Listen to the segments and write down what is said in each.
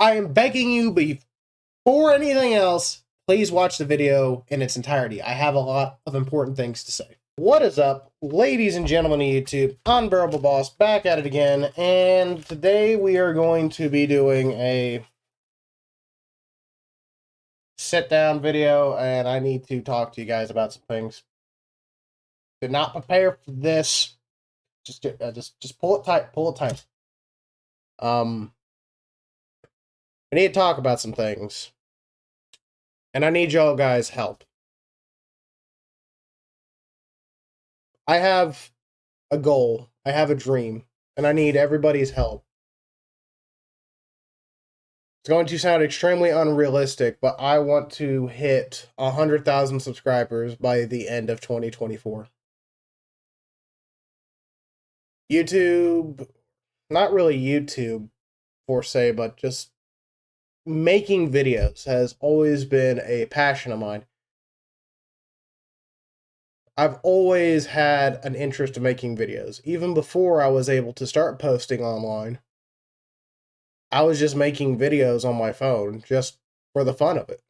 I am begging you before anything else, please watch the video in its entirety. I have a lot of important things to say. What is up, ladies and gentlemen of YouTube? Unbearableboss back at it again, and today we are going to be doing a sit-down video, and I need to talk to you guys about some things. Did not prepare for this. Just pull it tight. Pull it tight. I need to talk about some things, and I need y'all guys' help. I have a goal. I have a dream, and I need everybody's help. It's going to sound extremely unrealistic, but I want to hit 100,000 subscribers by the end of 2024. YouTube, not really YouTube, per se, but just making videos has always been a passion of mine. I've always had an interest in making videos. Even before I was able to start posting online, I was just making videos on my phone just for the fun of it.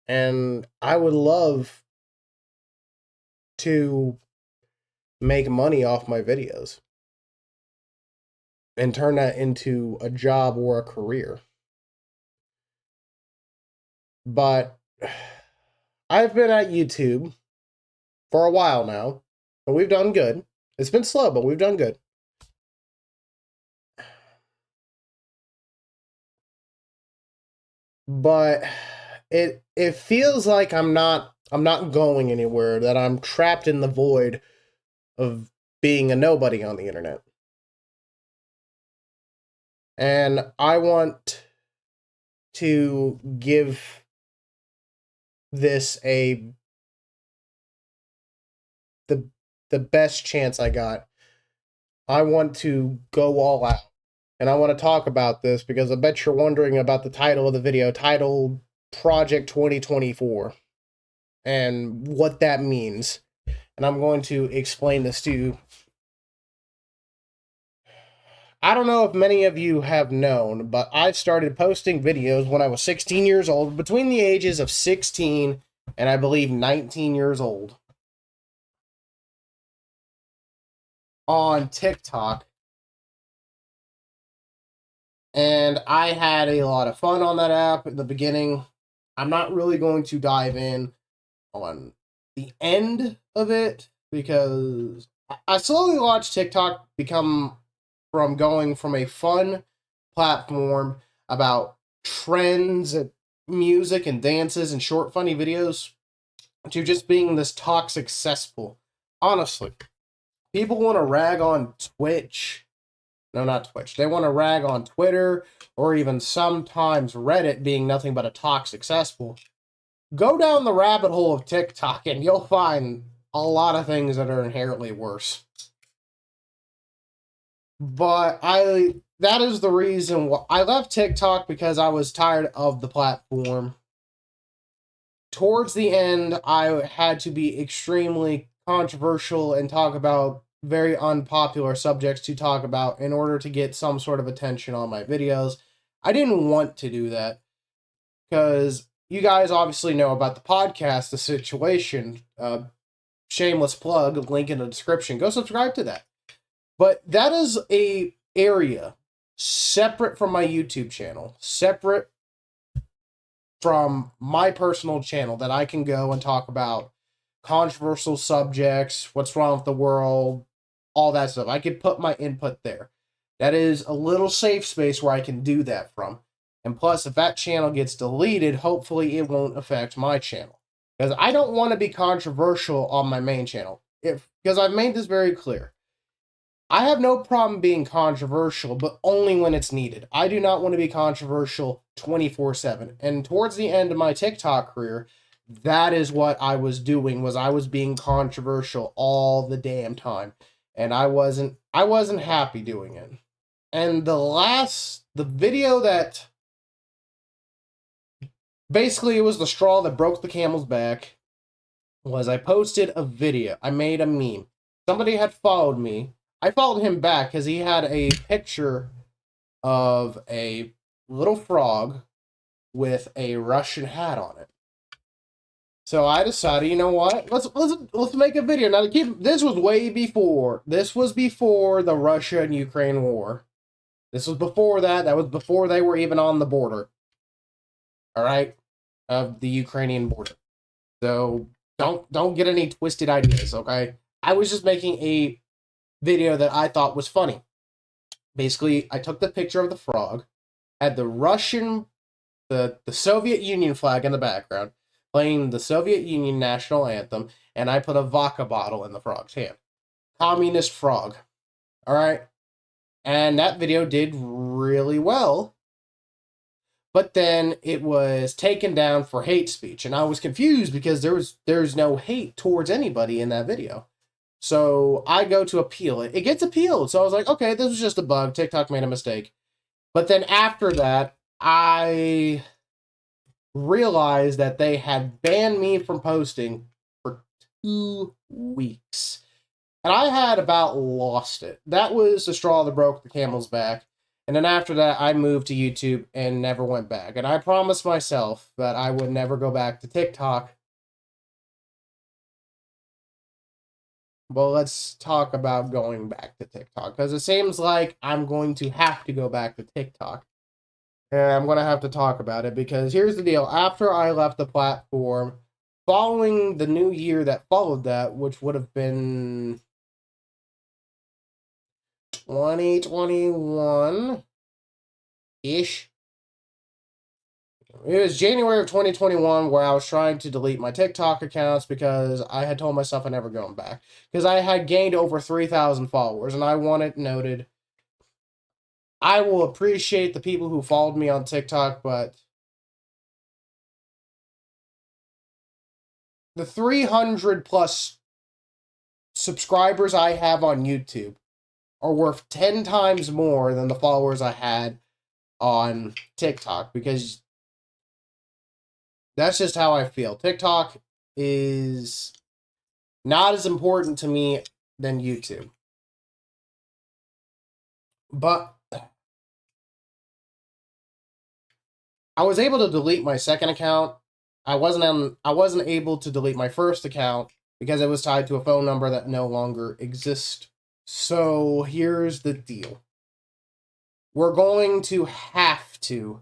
And I would love to make money off my videos and turn that into a job or a career. But I've been at YouTube for a while now, and we've done good. It's been slow, but we've done good. But it feels like I'm not going anywhere, that I'm trapped in the void of being a nobody on the internet. And I want to give this the best chance I got. I want to go all out. And I want to talk about this because I bet you're wondering about the title of the video, titled Project 2024, and what that means. And I'm going to explain this to you. I don't know if many of you have known, but I started posting videos when I was 16 years old, between the ages of 16 and I believe 19 years old, on TikTok. And I had a lot of fun on that app at the beginning. I'm not really going to dive in on the end of it because I slowly watched TikTok become from going from a fun platform about trends and music and dances and short funny videos to just being this toxic cesspool. Honestly, people want to rag on Twitch. No, not Twitch. They want to rag on Twitter or even sometimes Reddit being nothing but a toxic cesspool. Go down the rabbit hole of TikTok and you'll find a lot of things that are inherently worse. But that is the reason why I left TikTok, because I was tired of the platform. Towards the end, I had to be extremely controversial and talk about very unpopular subjects to talk about in order to get some sort of attention on my videos. I didn't want to do that because you guys obviously know about the podcast, The Situation. Shameless plug, link in the description. Go subscribe to that. But that is a area separate from my YouTube channel, separate from my personal channel, that I can go and talk about controversial subjects, what's wrong with the world, all that stuff. I can put my input there. That is a little safe space where I can do that from. And plus, if that channel gets deleted, hopefully it won't affect my channel. Because I don't want to be controversial on my main channel. Because I've made this very clear. I have no problem being controversial, but only when it's needed. I do not want to be controversial 24/7. And towards the end of my TikTok career, that is what I was doing, was I was being controversial all the damn time. And I wasn't happy doing it. And the video that basically it was the straw that broke the camel's back was I posted a video. I made a meme. Somebody had followed me. I followed him back because he had a picture of a little frog with a Russian hat on it. So I decided, you know what? Let's make a video. Now to keep this was way before. This was before the Russia and Ukraine war. This was before that. That was before they were even on the border. All right, of the Ukrainian border. So don't get any twisted ideas, okay? I was just making a video that I thought was funny. Basically, I took the picture of the frog, had the Russian, the Soviet Union flag in the background, playing the Soviet Union national anthem, and I put a vodka bottle in the frog's hand. Communist frog. All right? And that video did really well. But then it was taken down for hate speech, and I was confused because there's no hate towards anybody in that video. So I go to appeal it. It gets appealed. So I was like, okay, this was just a bug. TikTok made a mistake. But then after that, I realized that they had banned me from posting for 2 weeks. And I had about lost it. That was the straw that broke the camel's back. And then after that, I moved to YouTube and never went back. And I promised myself that I would never go back to TikTok. Well, let's talk about going back to TikTok, because it seems like I'm going to have to go back to TikTok. And I'm going to have to talk about it, because here's the deal. After I left the platform, following the new year that followed that, which would have been 2021-ish. It was January of 2021 where I was trying to delete my TikTok accounts because I had told myself I'm never going back. Because I had gained over 3,000 followers, and I want it noted. I will appreciate the people who followed me on TikTok, but the 300 plus subscribers I have on YouTube are worth 10 times more than the followers I had on TikTok, because that's just how I feel. TikTok is not as important to me than YouTube. But I was able to delete my second account. I wasn't able to delete my first account because it was tied to a phone number that no longer exists. So here's the deal. We're going to have to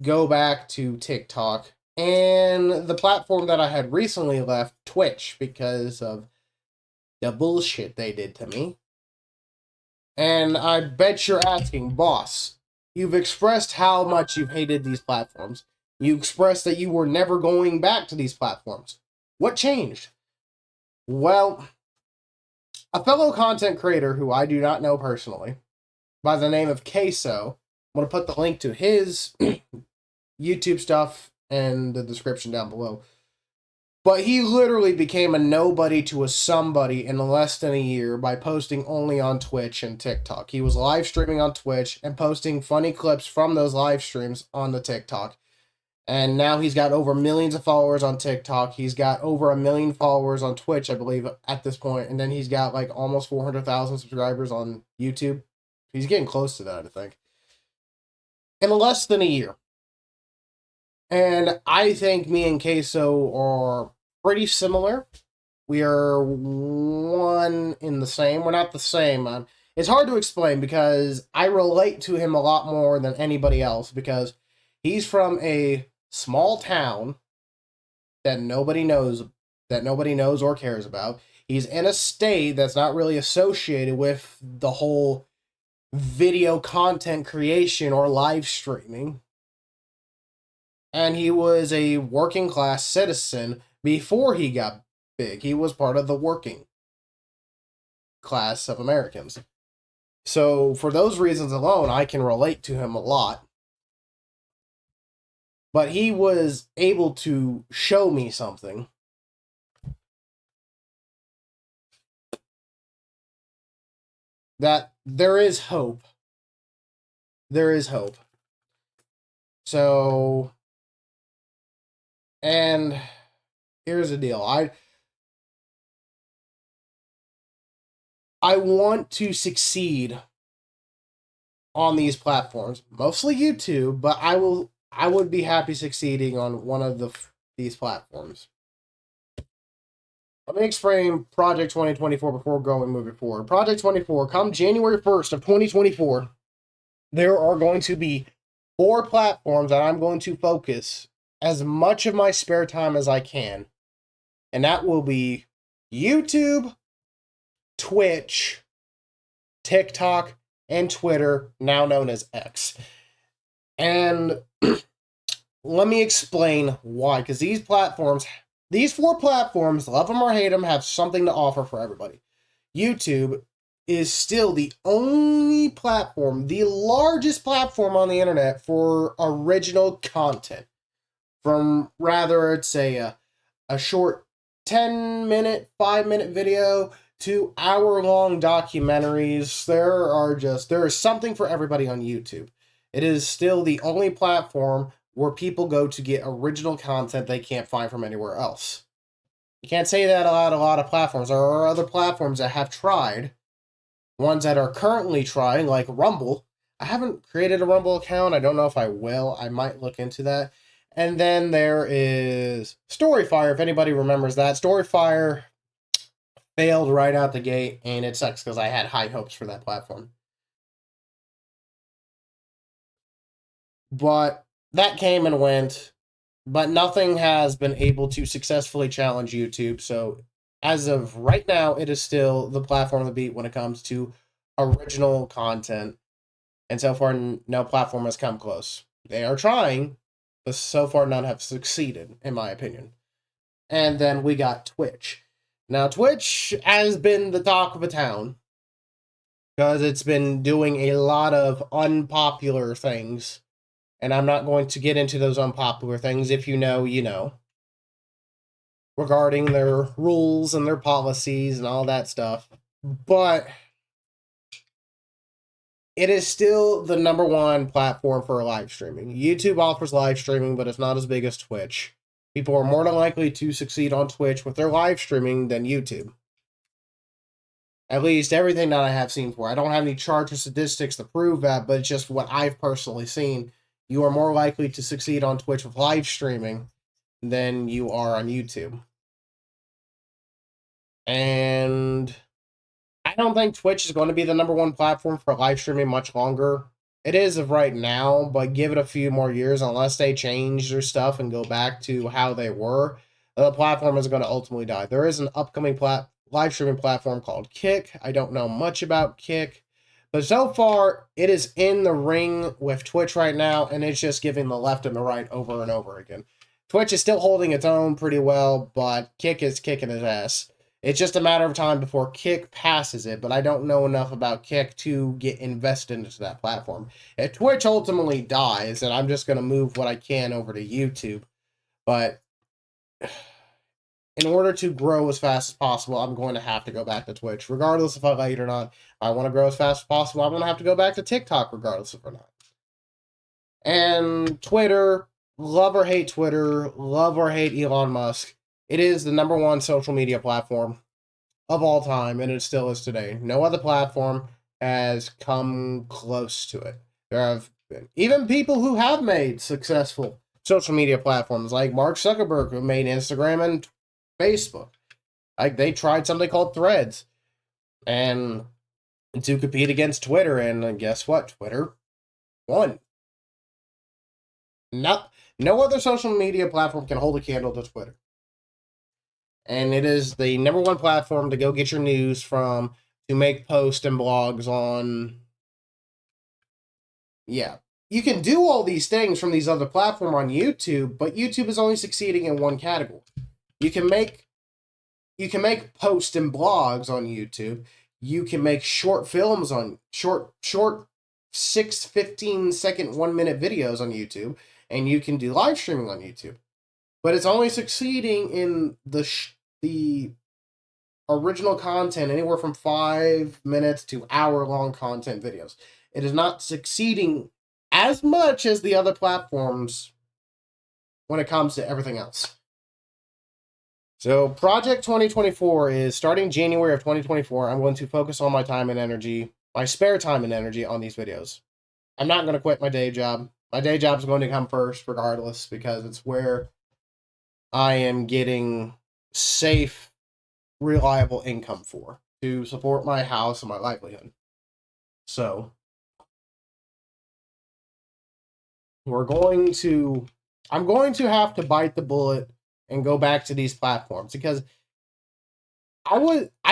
go back to TikTok and the platform that I had recently left, Twitch, because of the bullshit they did to me. And I bet you're asking, boss, you've expressed how much you've hated these platforms. You expressed that you were never going back to these platforms. What changed? Well, a fellow content creator who I do not know personally, by the name of Queso, I'm going to put the link to his YouTube stuff in the description down below. But he literally became a nobody to a somebody in less than a year by posting only on Twitch and TikTok. He was live streaming on Twitch and posting funny clips from those live streams on the TikTok. And now he's got over millions of followers on TikTok. He's got over 1 million followers on Twitch, I believe, at this point. And then he's got like almost 400,000 subscribers on YouTube. He's getting close to that, I think. In less than a year. And I think me and Queso are pretty similar. We are one in the same. We're not the same. It's hard to explain because I relate to him a lot more than anybody else, because he's from a small town that nobody knows or cares about. He's in a state that's not really associated with the whole video content creation or live streaming. And he was a working class citizen before he got big. He was part of the working class of Americans. So for those reasons alone, I can relate to him a lot. But he was able to show me something that there is hope. There is hope. So, and here's the deal. I want to succeed on these platforms, mostly YouTube, but I would be happy succeeding on one of these platforms. Let me explain Project 2024 before moving forward. Project 24, come January 1st of 2024, there are going to be 4 platforms that I'm going to focus as much of my spare time as I can. And that will be YouTube, Twitch, TikTok, and Twitter, now known as X. And let me explain why. Because these 4 platforms, love them or hate them, have something to offer for everybody. YouTube is still the only platform, the largest platform on the internet for original content. From rather it's a short 10-minute, 5-minute video to hour-long documentaries. There is something for everybody on YouTube. It is still the only platform where people go to get original content they can't find from anywhere else. You can't say that about a lot of platforms. There are other platforms that have tried, ones that are currently trying, like Rumble. I haven't created a Rumble account. I don't know if I will. I might look into that. And then there is Storyfire, if anybody remembers that. Storyfire failed right out the gate, and it sucks because I had high hopes for that platform. But that came and went, but nothing has been able to successfully challenge YouTube. So as of right now, it is still the platform to beat when it comes to original content. And so far, no platform has come close. They are trying, but so far none have succeeded, in my opinion. And then we got Twitch. Now, Twitch has been the talk of the town because it's been doing a lot of unpopular things. And I'm not going to get into those unpopular things. If you know, you know. Regarding their rules and their policies and all that stuff. But it is still the #1 platform for live streaming. YouTube offers live streaming, but it's not as big as Twitch. People are more than likely to succeed on Twitch with their live streaming than YouTube. At least everything that I have seen for. I don't have any charts or statistics to prove that, but it's just what I've personally seen. You are more likely to succeed on Twitch with live streaming than you are on YouTube. And I don't think Twitch is going to be the #1 platform for live streaming much longer. It is of right now, but give it a few more years, unless they change their stuff and go back to how they were, the platform is going to ultimately die. There is an upcoming live streaming platform called Kick. I don't know much about Kick, but so far it is in the ring with Twitch right now, and it's just giving the left and the right over and over again. Twitch is still holding its own pretty well, but Kick is kicking his ass. It's just a matter of time before Kick passes it, but I don't know enough about Kick to get invested into that platform. If Twitch ultimately dies, then I'm just going to move what I can over to YouTube. But in order to grow as fast as possible, I'm going to have to go back to Twitch, regardless if I like it or not. If I want to grow as fast as possible, I'm going to have to go back to TikTok, regardless if or not. And Twitter, love or hate Twitter, love or hate Elon Musk, it is the #1 social media platform of all time, and it still is today. No other platform has come close to it. There have been even people who have made successful social media platforms, like Mark Zuckerberg, who made Instagram and Facebook. Like, they tried something called Threads, and to compete against Twitter, and guess what? Twitter won. No other social media platform can hold a candle to Twitter. And it is the #1 platform to go get your news from, to make posts and blogs on. Yeah. You can do all these things from these other platforms on YouTube, but YouTube is only succeeding in one category. You can make posts and blogs on YouTube. You can make short films on short 6, 15-second, 1-minute videos on YouTube, and you can do live streaming on YouTube. But it's only succeeding in the original content, anywhere from 5 minutes to hour-long content videos. It is not succeeding as much as the other platforms when it comes to everything else. So Project 2024 is starting January of 2024. I'm going to focus all my time and energy, my spare time and energy, on these videos. I'm not going to quit my day job. My day job is going to come first, regardless, because it's where I am getting safe, reliable income for to support my house and my livelihood. So we're going to, I'm going to have to bite the bullet and go back to these platforms because I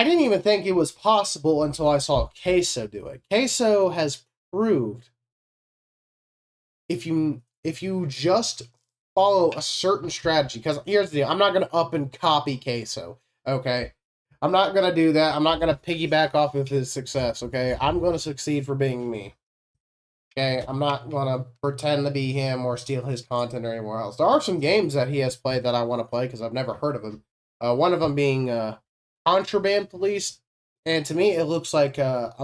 didn't even think it was possible until I saw Queso do it. Queso has proved if you just follow a certain strategy, because here's the deal, I'm not gonna up and copy Queso, okay? I'm not gonna do that. I'm not gonna piggyback off of his success, okay? I'm gonna succeed for being me. Okay, I'm not gonna pretend to be him or steal his content or anywhere else. There are some games that he has played that I want to play because I've never heard of them. One of them being Contraband Police, and to me it looks like a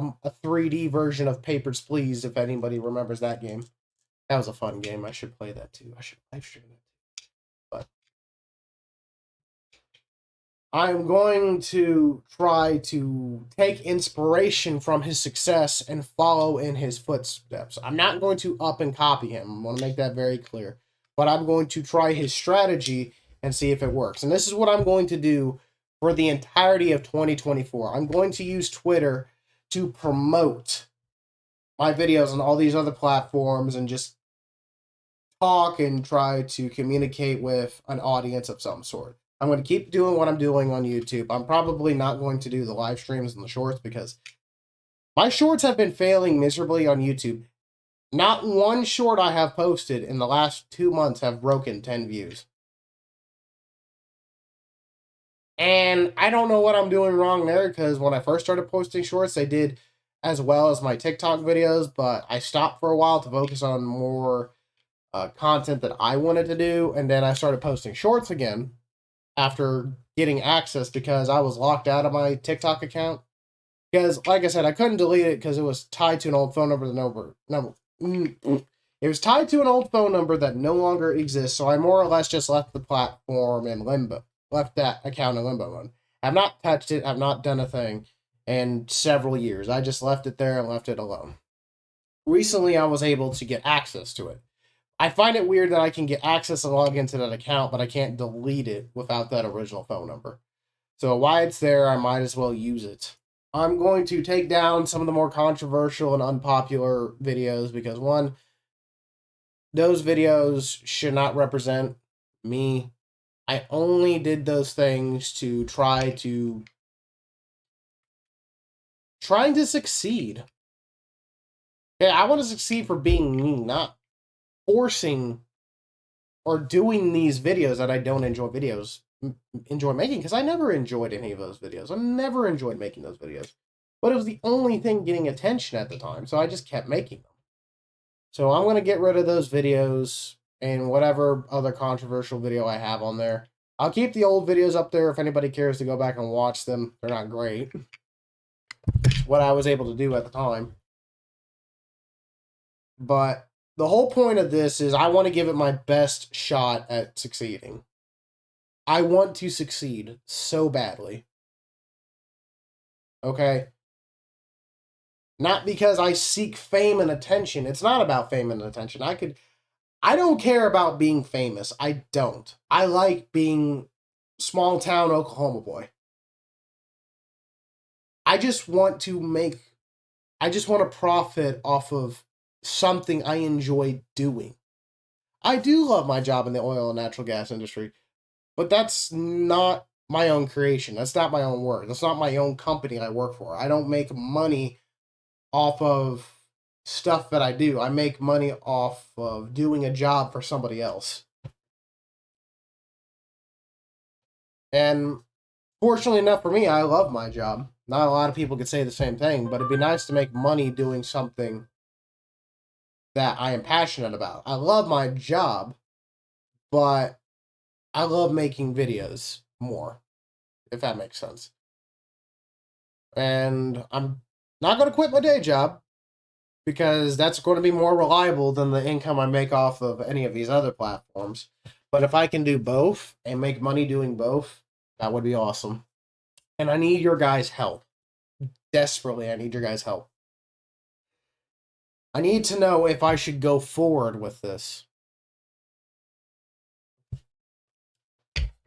3D version of Papers, Please. If anybody remembers that game, that was a fun game. I should play that too. I should live stream it. But I'm going to try to take inspiration from his success and follow in his footsteps. I'm not going to up and copy him. I want to make that very clear. But I'm going to try his strategy and see if it works. And this is what I'm going to do for the entirety of 2024. I'm going to use Twitter to promote my videos on all these other platforms and just talk and try to communicate with an audience of some sort. I'm going to keep doing what I'm doing on YouTube. I'm probably not going to do the live streams and the shorts because my shorts have been failing miserably on YouTube. Not one short I have posted in the last 2 months have broken 10 views. And I don't know what I'm doing wrong there because when I first started posting shorts, they did as well as my TikTok videos, but I stopped for a while to focus on more content that I wanted to do, and then I started posting shorts again after getting access because I was locked out of my TikTok account. Because, like I said, I couldn't delete it because it was tied to an old phone number. It was tied to an old phone number that no longer exists. So I more or less just left the platform in limbo, left that account in limbo mode. I've not touched it. I've not done a thing in several years. I just left it there and left it alone. Recently, I was able to get access to it. I find it weird that I can get access and log into that account, but I can't delete it without that original phone number. So while it's there, I might as well use it. I'm going to take down some of the more controversial and unpopular videos because, one, those videos should not represent me. I only did those things to trying to succeed. Okay, I want to succeed for being me, not forcing or doing these videos that I don't enjoy making, because I never enjoyed any of those videos. I never enjoyed making those videos. But it was the only thing getting attention at the time, so I just kept making them. So I'm going to get rid of those videos and whatever other controversial video I have on there. I'll keep the old videos up there if anybody cares to go back and watch them. They're not great. It's what I was able to do at the time. But the whole point of this is I want to give it my best shot at succeeding. I want to succeed so badly. Okay? Not because I seek fame and attention. It's not about fame and attention. I don't care about being famous. I don't. I like being small town Oklahoma boy. I just want to profit off of something I enjoy doing. I do love my job in the oil and natural gas industry, but that's not my own creation. That's not my own work. That's not my own company I work for. I don't make money off of stuff that I do. I make money off of doing a job for somebody else. And fortunately enough for me, I love my job. Not a lot of people could say the same thing, but it'd be nice to make money doing something that I am passionate about. I love my job, but I love making videos more, if that makes sense. And I'm not going to quit my day job because that's going to be more reliable than the income I make off of any of these other platforms. But if I can do both and make money doing both, that would be awesome. And I need your guys' help. Desperately, I need your guys' help. I need to know if I should go forward with this.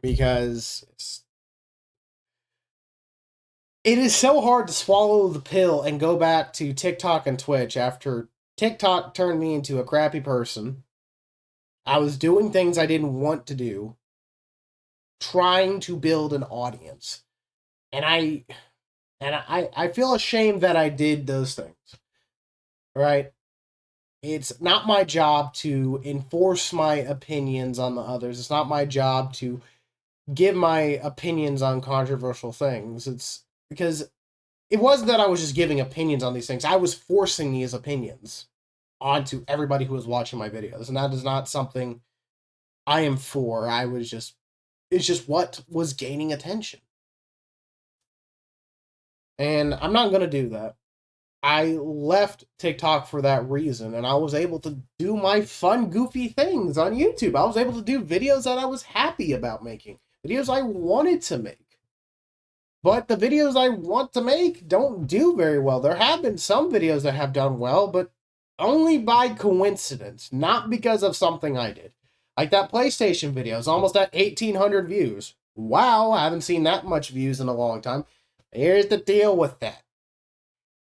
Because it is so hard to swallow the pill and go back to TikTok and Twitch after TikTok turned me into a crappy person. I was doing things I didn't want to do, trying to build an audience. And I feel ashamed that I did those things. Right? It's not my job to enforce my opinions on the others. It's not my job to give my opinions on controversial things. It's because it wasn't that I was just giving opinions on these things. I was forcing these opinions onto everybody who was watching my videos. And that is not something I am for. It's just what was gaining attention. And I'm not going to do that. I left TikTok for that reason, and I was able to do my fun, goofy things on YouTube. I was able to do videos that I was happy about making, videos I wanted to make. But the videos I want to make don't do very well. There have been some videos that have done well, but only by coincidence, not because of something I did. Like that PlayStation video is almost at 1,800 views. Wow, I haven't seen that much views in a long time. Here's the deal with that.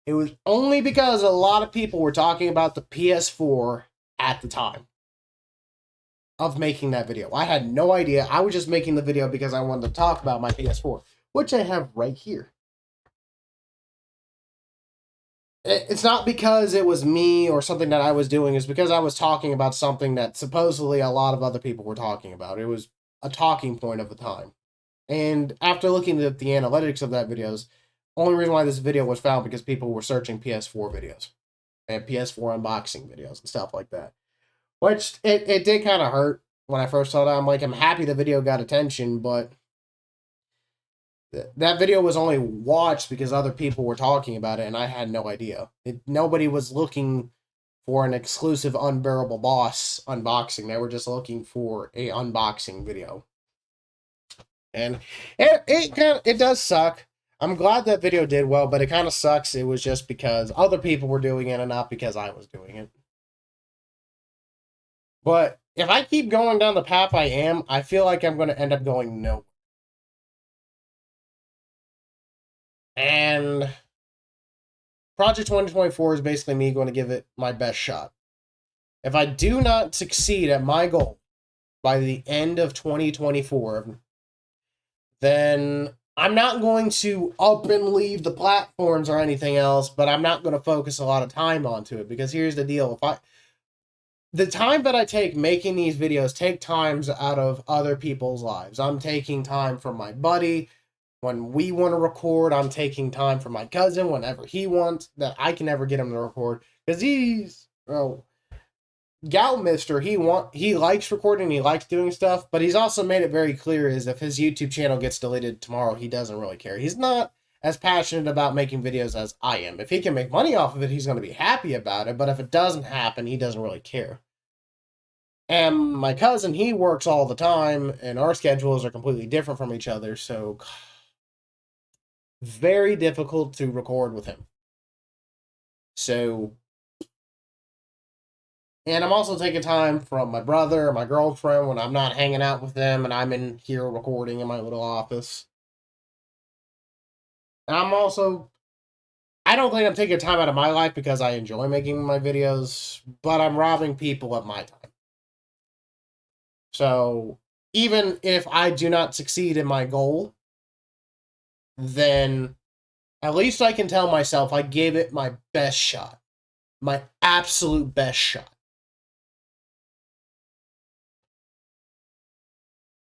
It was only because a lot of people were talking about the PS4 at the time of making that video. I had no idea. I was just making the video because I wanted to talk about my PS4, which I have right here. It's not because it was me or something that I was doing. It's because I was talking about something that supposedly a lot of other people were talking about. It was a talking point of the time. And after looking at the analytics of that videos, only reason why this video was found because people were searching PS4 videos and PS4 unboxing videos and stuff like that. Which it did kind of hurt when I first saw that. I'm like, I'm happy the video got attention, but that video was only watched because other people were talking about it, and I had no idea. Nobody was looking for an exclusive Unbearable Boss unboxing. They were just looking for a unboxing video. And it does suck. I'm glad that video did well, but it kind of sucks. It was just because other people were doing it and not because I was doing it. But if I keep going down the path I am, I feel like I'm going to end up going nowhere. And Project 2024 is basically me going to give it my best shot. If I do not succeed at my goal by the end of 2024, then I'm not going to up and leave the platforms or anything else, but I'm not going to focus a lot of time onto it, because here's the deal. The time that I take making these videos take times out of other people's lives. I'm taking time from my buddy when we want to record. I'm taking time from my cousin whenever he wants, that I can never get him to record, because he's, well, Gal Mister, he likes recording, he likes doing stuff, but he's also made it very clear is if his YouTube channel gets deleted tomorrow, he doesn't really care. He's not as passionate about making videos as I am. If he can make money off of it, he's going to be happy about it, but if it doesn't happen, he doesn't really care. And my cousin, he works all the time, and our schedules are completely different from each other, so very difficult to record with him. So, and I'm also taking time from my brother or my girlfriend when I'm not hanging out with them and I'm in here recording in my little office. And I don't think I'm taking time out of my life because I enjoy making my videos, but I'm robbing people of my time. So even if I do not succeed in my goal, then at least I can tell myself I gave it my best shot. My absolute best shot.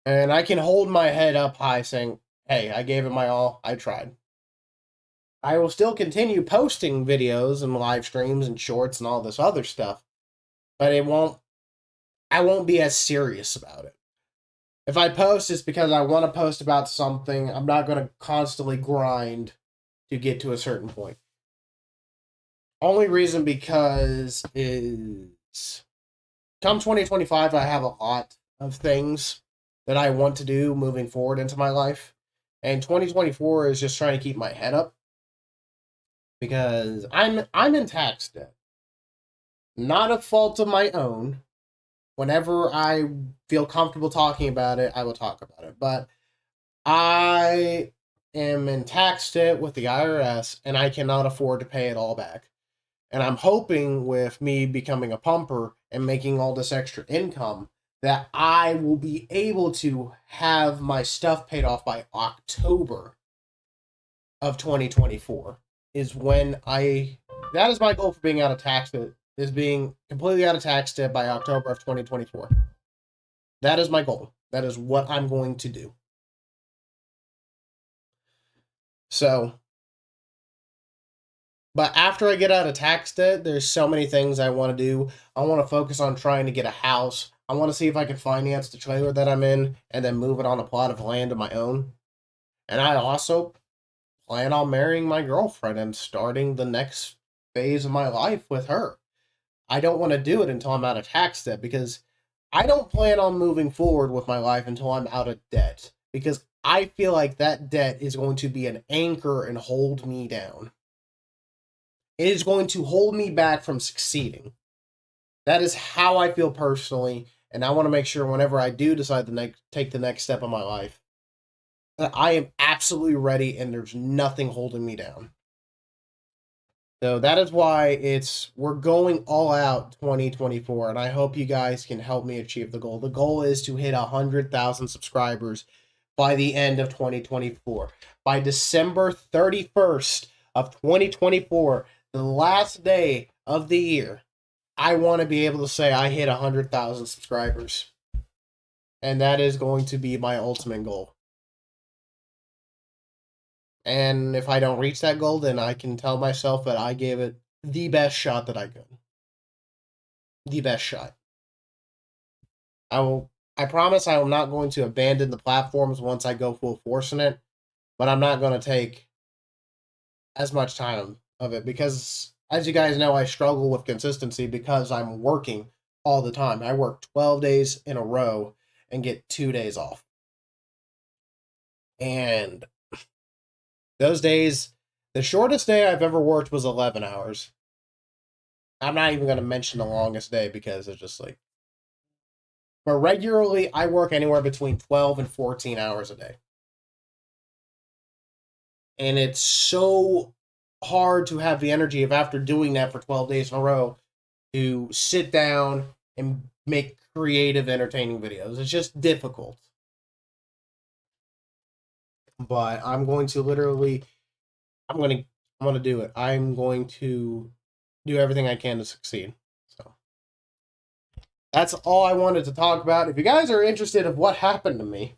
And I can hold my head up high saying, hey, I gave it my all. I tried. I will still continue posting videos and live streams and shorts and all this other stuff, but I won't be as serious about it. If I post, it's because I want to post about something. I'm not going to constantly grind to get to a certain point. Only reason because is come 2025, I have a lot of things that I want to do moving forward into my life. And 2024 is just trying to keep my head up, because I'm in tax debt. not a fault of my own. Whenever I feel comfortable talking about it, I will talk about it. But I am in tax debt with the IRS and I cannot afford to pay it all back. And I'm hoping with me becoming a pumper and making all this extra income that I will be able to have my stuff paid off by October of 2024 is when that is my goal for being out of tax debt, is being completely out of tax debt by October of 2024. That is my goal. That is what I'm going to do. So, but after I get out of tax debt, there's so many things I want to do. I want to focus on trying to get a house. I want to see if I can finance the trailer that I'm in and then move it on a plot of land of my own. And I also plan on marrying my girlfriend and starting the next phase of my life with her. I don't want to do it until I'm out of tax debt because I don't plan on moving forward with my life until I'm out of debt because I feel like that debt is going to be an anchor and hold me down. It is going to hold me back from succeeding. That is how I feel personally, and I want to make sure whenever I do decide to take the next step of my life, that I am absolutely ready and there's nothing holding me down. So that is why we're going all out 2024, and I hope you guys can help me achieve the goal. The goal is to hit 100,000 subscribers by the end of 2024. By December 31st of 2024, the last day of the year, I want to be able to say I hit 100,000 subscribers. And that is going to be my ultimate goal. And if I don't reach that goal, then I can tell myself that I gave it the best shot that I could. The best shot. I promise I am not going to abandon the platforms once I go full force in it, but I'm not going to take as much time of it because, as you guys know, I struggle with consistency because I'm working all the time. I work 12 days in a row and get 2 days off. And those days, the shortest day I've ever worked was 11 hours. I'm not even going to mention the longest day because it's just like, but regularly I work anywhere between 12 and 14 hours a day. And it's so hard to have the energy of after doing that for 12 days in a row to sit down and make creative, entertaining videos. It's just difficult. But I'm going to literally, I'm going to do it. I'm going to do everything I can to succeed. So that's all I wanted to talk about. If you guys are interested of what happened to me,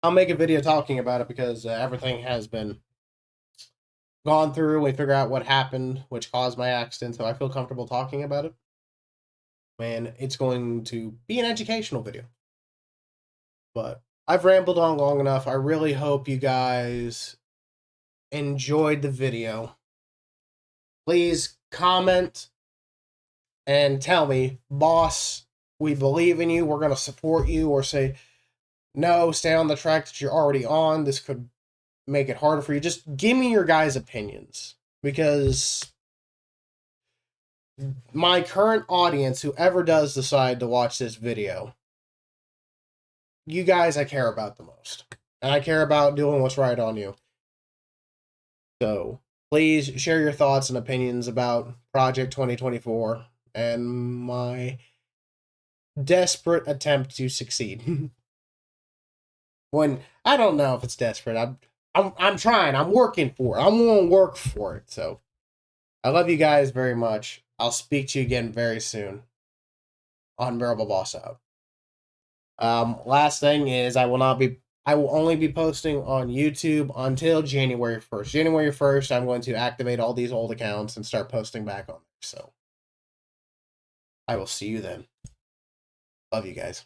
I'll make a video talking about it because everything has been gone through. We figure out what happened, which caused my accident, so I feel comfortable talking about it. And it's going to be an educational video. But I've rambled on long enough. I really hope you guys enjoyed the video. Please comment and tell me, boss, we believe in you, we're going to support you, or say, no, stay on the track that you're already on. This could make it harder for you. Just give me your guys' opinions, because my current audience, whoever does decide to watch this video, you guys I care about the most. And I care about doing what's right on you. So please share your thoughts and opinions about Project 2024 and my desperate attempt to succeed. When I don't know if it's desperate, I'm trying. I'm working for it. I'm going to work for it. So I love you guys very much. I'll speak to you again very soon. Unbearableboss out. Last thing is I will only be posting on YouTube until January 1st. January 1st, I'm going to activate all these old accounts and start posting back on there. So I will see you then. Love you guys.